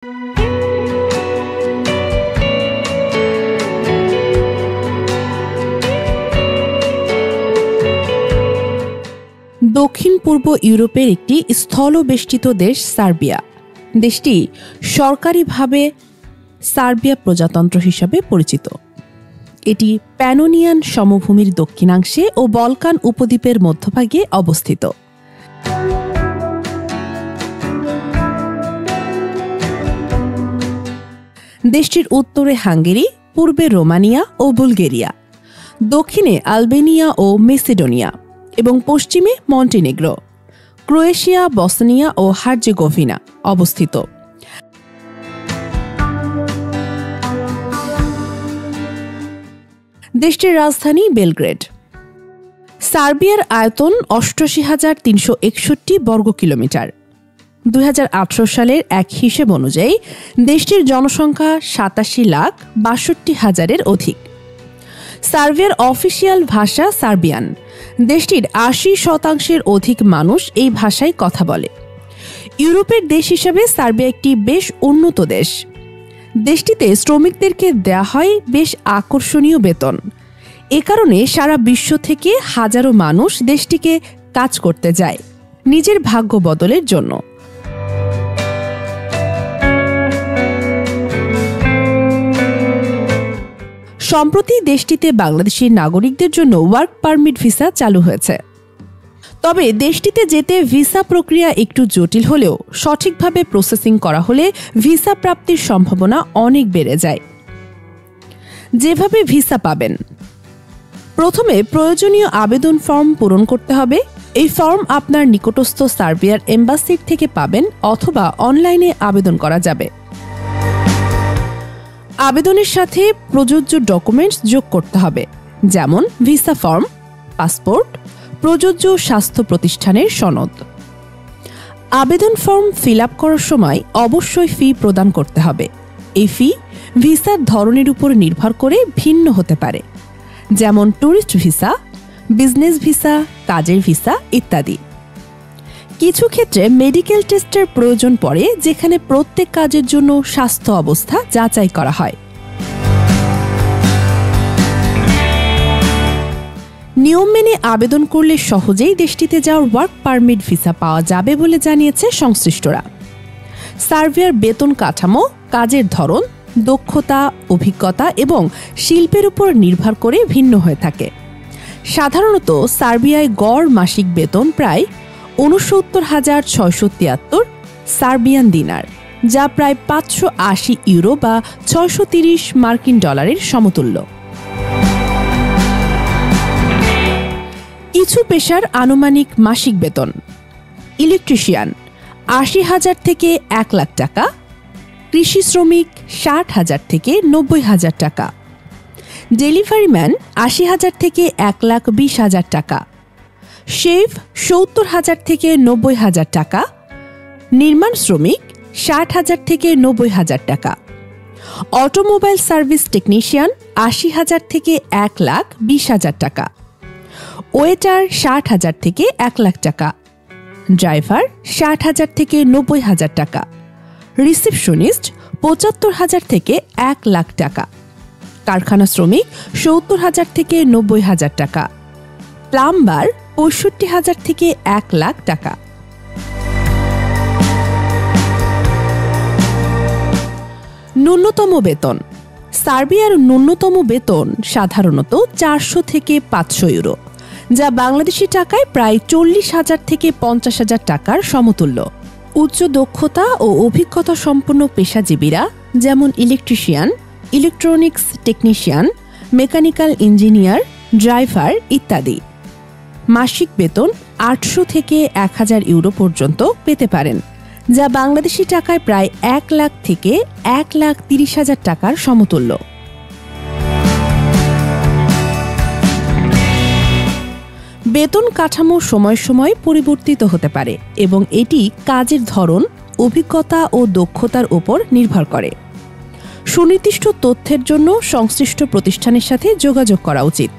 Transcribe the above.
দক্ষিণ পূর্ব ইউরোপের একটি স্থলবেষ্টিত দেশ সার্বিয়া। দেশটি সরকারিভাবে সার্বিয়া প্রজাতন্ত্র হিসাবে পরিচিত। এটি প্যানোনিয়ান সমভূমির দক্ষিণাংশে ও বলকান উপদ্বীপের মধ্যভাগে অবস্থিত। দেশটির উত্তরে হাঙ্গেরি, পূর্বে রোমানিয়া ও বুলগেরিয়া, দক্ষিণে আলবেনিয়া ও মেসিডোনিয়া এবং পশ্চিমে মন্টিনেগ্রো, ক্রোয়েশিয়া, বসনিয়া ও হার্জেগোভিনা অবস্থিত। দেশটির রাজধানী বেলগ্রেড। সার্বিয়ার আয়তন ৮৮,৩৬১ বর্গ কিলোমিটার। ২০১৮ সালের এক হিসেব অনুযায়ী দেশটির জনসংখ্যা ৮৭,৬২,০০০ অধিক। সার্বিয়ার অফিসিয়াল ভাষা সার্বিয়ান। দেশটির ৮০% অধিক মানুষ এই ভাষায় কথা বলে। ইউরোপের দেশ হিসেবে সার্বিয়া একটি বেশ উন্নত দেশ। দেশটিতে শ্রমিকদেরকে দেয়া হয় বেশ আকর্ষণীয় বেতন। এ কারণে সারা বিশ্ব থেকে হাজারো মানুষ দেশটিকে কাজ করতে যায় নিজের ভাগ্য বদলের জন্য। সম্প্রতি দেশটিতে বাংলাদেশি নাগরিকদের জন্য ওয়ার্ক পারমিট ভিসা চালু হয়েছে। তবে দেশটিতে যেতে ভিসা প্রক্রিয়া একটু জটিল হলেও সঠিকভাবে প্রসেসিং করা হলে ভিসা প্রাপ্তির সম্ভাবনা অনেক বেড়ে যায়। যেভাবে ভিসা পাবেন: প্রথমে প্রয়োজনীয় আবেদন ফর্ম পূরণ করতে হবে। এই ফর্ম আপনার নিকটস্থ সার্বিয়ার এম্বাসির থেকে পাবেন অথবা অনলাইনে আবেদন করা যাবে। আবেদনের সাথে প্রযোজ্য ডকুমেন্টস যোগ করতে হবে, যেমন ভিসা ফর্ম, পাসপোর্ট, প্রযোজ্য স্বাস্থ্য প্রতিষ্ঠানের সনদ। আবেদন ফর্ম ফিল আপ করার সময় অবশ্যই ফি প্রদান করতে হবে। এই ফি ভিসার ধরনের উপর নির্ভর করে ভিন্ন হতে পারে, যেমন ট্যুরিস্ট ভিসা, বিজনেস ভিসা, কাজের ভিসা ইত্যাদি। কিছু ক্ষেত্রে মেডিকেল টেস্টের প্রয়োজন পড়ে, যেখানে প্রত্যেক কাজের জন্য স্বাস্থ্য অবস্থা যাচাই করা হয়। নিয়ম মেনে আবেদন করলে সহজেই দেশটিতে যাওয়ার ওয়ার্ক পারমিট ভিসা পাওয়া যাবে বলে জানিয়েছে সংশ্লিষ্টরা। সার্বিয়ার বেতন কাঠামো কাজের ধরন, দক্ষতা, অভিজ্ঞতা এবং শিল্পের উপর নির্ভর করে ভিন্ন হয়ে থাকে। সাধারণত সার্বিয়ায় গড় মাসিক বেতন প্রায় ৬৯,৬৭৩ সার্বিয়ান দিনার, যা প্রায় ৫৮০ ইউরো বা ৬৩০ মার্কিন ডলারের সমতুল্য। কিছু পেশার আনুমানিক মাসিক বেতন: ইলেকট্রিশিয়ান ৮০,০০০ থেকে ১,০০,০০০ টাকা, কৃষি শ্রমিক ৬০,০০০ থেকে ৯০,০০০ টাকা, ডেলিভারি ম্যান ৮০,০০০ থেকে ১,২০,০০০ টাকা, শেফ ৭০,০০০ থেকে ৯০,০০০ টাকা, নির্মাণ শ্রমিক ৬০,০০০ থেকে ৯০,০০০ টাকা, অটোমোবাইল সার্ভিস টেকনিশিয়ান ৮০,০০০ থেকে ১,২০,০০০ টাকা, ওয়েটার ৬০,০০০ থেকে ১,০০,০০০ টাকা, ড্রাইভার ৬০,০০০ থেকে ৯০,০০০ টাকা, রিসেপশনিস্ট ৭৫,০০০ থেকে ১,০০,০০০ টাকা, কারখানা শ্রমিক ৭০,০০০ থেকে ৯০,০০০ টাকা, প্লাম্বার ৬৫,০০০ থেকে ১,০০,০০০ টাকা। ন্যূনতম বেতন: সার্বিয়ার ন্যূনতম বেতন সাধারণত ৪০০ থেকে ৫০০ ইউরো, যা বাংলাদেশি টাকায় প্রায় ৪০,০০০ থেকে ৫০,০০০ টাকার সমতুল্য। উচ্চ দক্ষতা ও অভিজ্ঞতা সম্পন্ন পেশাজীবীরা, যেমন electrician, electronics technician, mechanical engineer, driver ইত্যাদি, মাসিক বেতন ৮০০ থেকে ১,০০০ ইউরো পর্যন্ত পেতে পারেন, যা বাংলাদেশি টাকায় প্রায় ১,০০,০০০ থেকে ১,৩০,০০০ টাকার সমতুল্য। বেতন কাঠামো সময় সময় পরিবর্তিত হতে পারে এবং এটি কাজের ধরন, অভিজ্ঞতা ও দক্ষতার উপর নির্ভর করে। সুনির্দিষ্ট তথ্যের জন্য সংশ্লিষ্ট প্রতিষ্ঠানের সাথে যোগাযোগ করা উচিত।